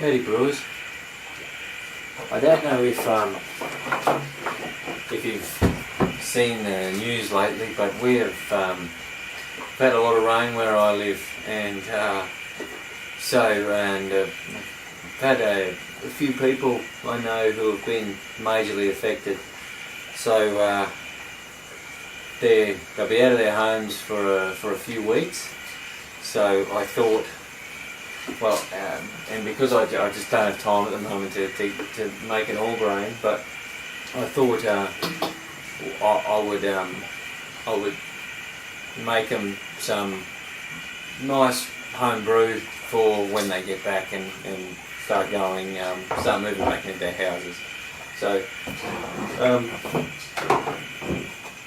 Howdy brewers. I don't know if you've seen the news lately, but we have had a lot of rain where I live, and I've had a few people I know who have been majorly affected. So they'll be out of their homes for a few weeks. So I thought, well, and because I just don't have time at the moment to make an all grain, but I thought I would make them some nice home brew for when they get back and start moving back into their houses. So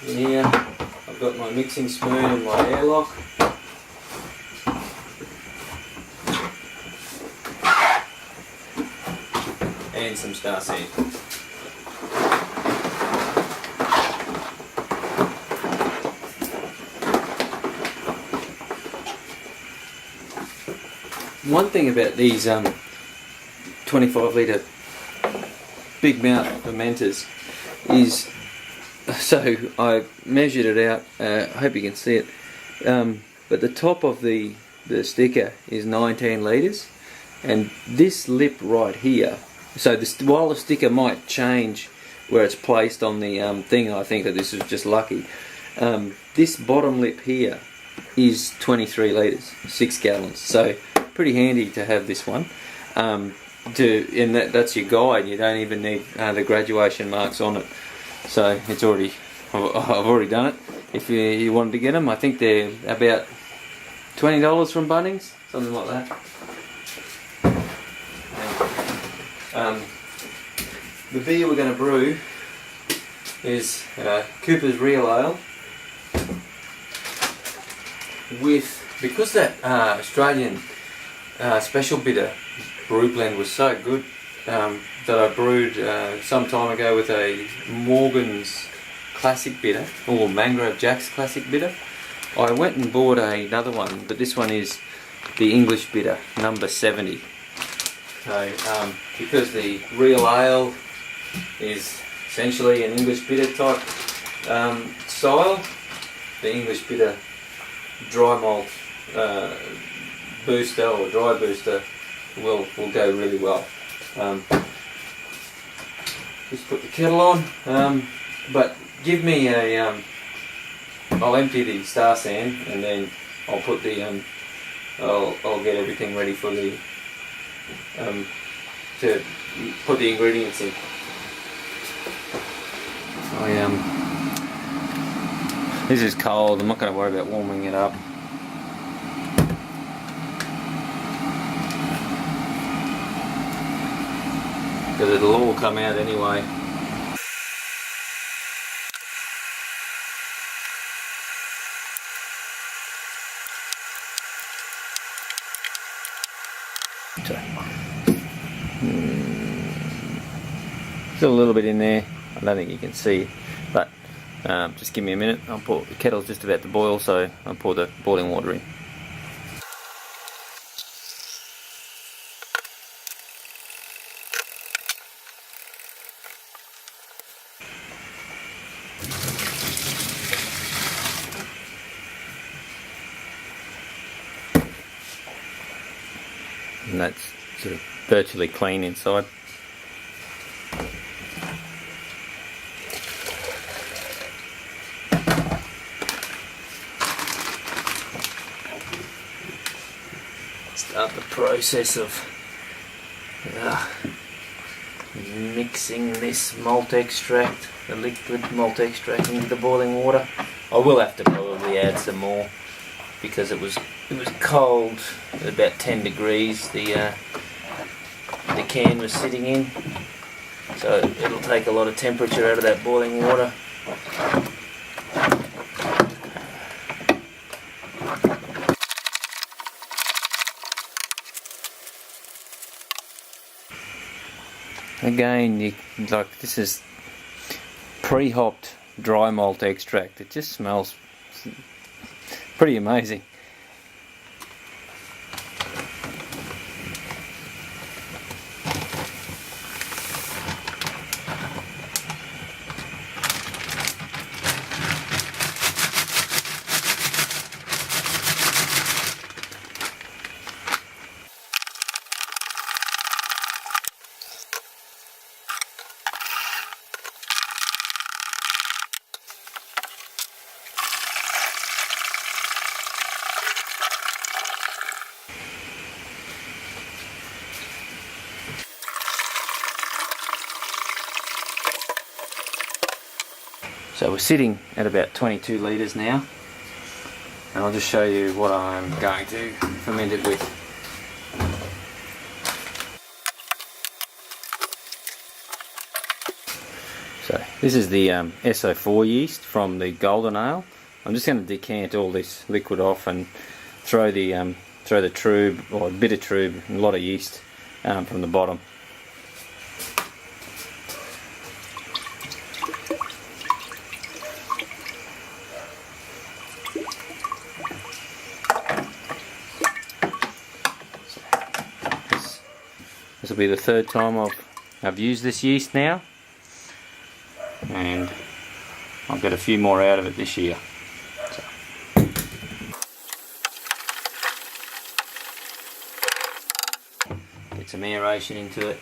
in here I've got my mixing spoon and my airlock. And some star seed. One thing about these 25 litre big mouth fermenters is, so I measured it out, I hope you can see it, but the top of the sticker is 19 litres, and this lip right here, so while the sticker might change where it's placed on the thing, I think that this is just lucky. This bottom lip here is 23 litres, 6 gallons. So pretty handy to have this one. That's your guide. You don't even need the graduation marks on it. So it's already, I've already done it. If you wanted to get them, I think they're about $20 from Bunnings, something like that. The beer we're going to brew is Cooper's Real Ale because that Australian special bitter brew blend was so good that I brewed some time ago with a Morgan's Classic Bitter, or Mangrove Jack's Classic Bitter. I went and bought another one, but this one is the English Bitter, number 70. So, because the Real Ale is essentially an English bitter type style, the English Bitter dry malt booster or dry booster will go really well. Just put the kettle on, but give me a, I'll empty the star sand and then I'll put the, I'll get everything ready for the, to put the ingredients in. This is cold, I'm not going to worry about warming it up. Because it'll all come out anyway. Still a little bit in there. I don't think you can see it, but just give me a minute. The kettle's just about to boil, so I'll pour the boiling water in. And that's sort of virtually clean inside. Start the process of mixing this malt extract, the liquid malt extract, into the boiling water. I will have to probably add some more because it was cold, at about 10 degrees the can was sitting in, so it'll take a lot of temperature out of that boiling water. Again, this is pre-hopped dry malt extract. It just smells pretty amazing. So we're sitting at about 22 litres now, and I'll just show you what I'm going to ferment it with. So this is the SO4 yeast from the golden ale. I'm just going to decant all this liquid off and throw the trube, or a bit of trube, and a lot of yeast from the bottom. This will be the third time I've used this yeast now, and I'll get a few more out of it this year. Get some aeration into it.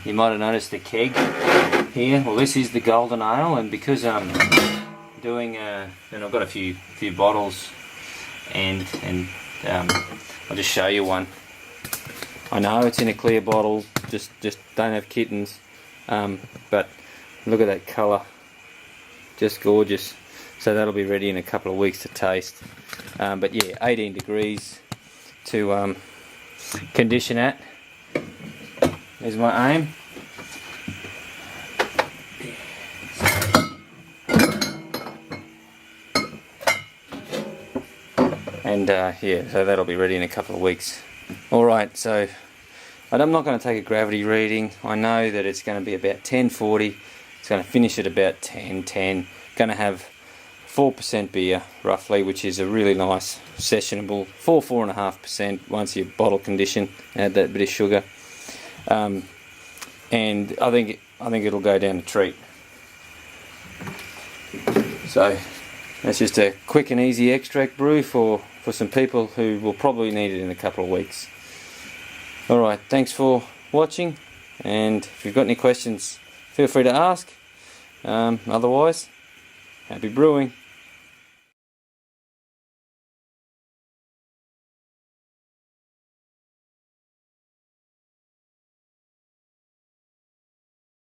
You might have noticed the keg here. Well, this is the golden ale, and because I'm doing and I've got a few bottles, and I'll just show you one. I know it's in a clear bottle, just don't have kittens, but look at that colour, just gorgeous. So that'll be ready in a couple of weeks to taste. But yeah, 18 degrees to condition at. There's my aim. And yeah, so that'll be ready in a couple of weeks. Alright, so I'm not going to take a gravity reading. I know that it's going to be about 1040. It's going to finish at about 1010. Going to have 4% beer roughly, which is a really nice sessionable 4.5% once you bottle condition. Add that bit of sugar, and I think it'll go down a treat. So that's just a quick and easy extract brew for some people who will probably need it in a couple of weeks. Alright, thanks for watching, and if you've got any questions, feel free to ask. Otherwise, happy brewing.